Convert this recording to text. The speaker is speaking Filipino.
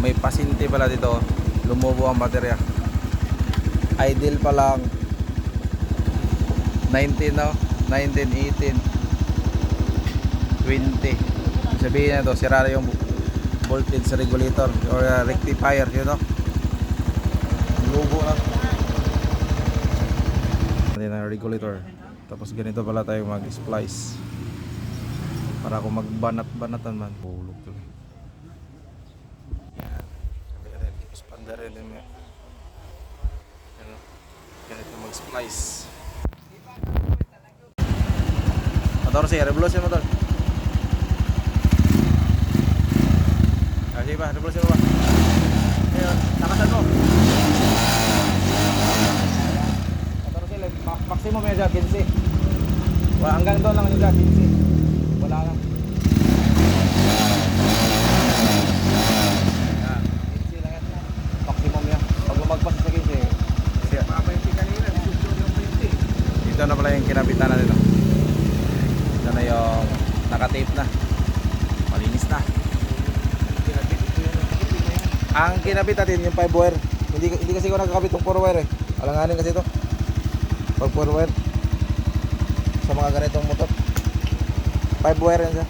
may pasinti pala dito. Lumubo ang baterya. Idle pa lang 19 no? 19, 18 20. Sabihin na to, sira yung voltage regulator or rectifier, you know? Lubo na. Hindi na regulator. Tapos ganito pala tayo mag-splice. Para kung magbanat-banatan man. Hulog tuloy. Yan. Sabi natin, expanda rin din yan. Yan. Ganito mag-splice. Motor siya, revolution motor. Sige ba, revolution mo ba? Ayun, nakasan mo. Motor siya, maximum yan dyan, 15. Wala, hanggang doon lang yun dyan, 15. Wala lang. Yan, 15 lang yan. Maximum yan. Pag lumagpas sa 15, siya. Mabay kanina, gusto yung 20. Dito na pala yung kinabitan na dito. Ito na yung nakatape na. Malinis na. Ang kinabit natin yung 5 wire. Hindi kasi ko nagkakabit yung 4 wire eh. Alanganin kasi ito. Pag 4 wire sa mga ganitong motor. 5 wire yan siya.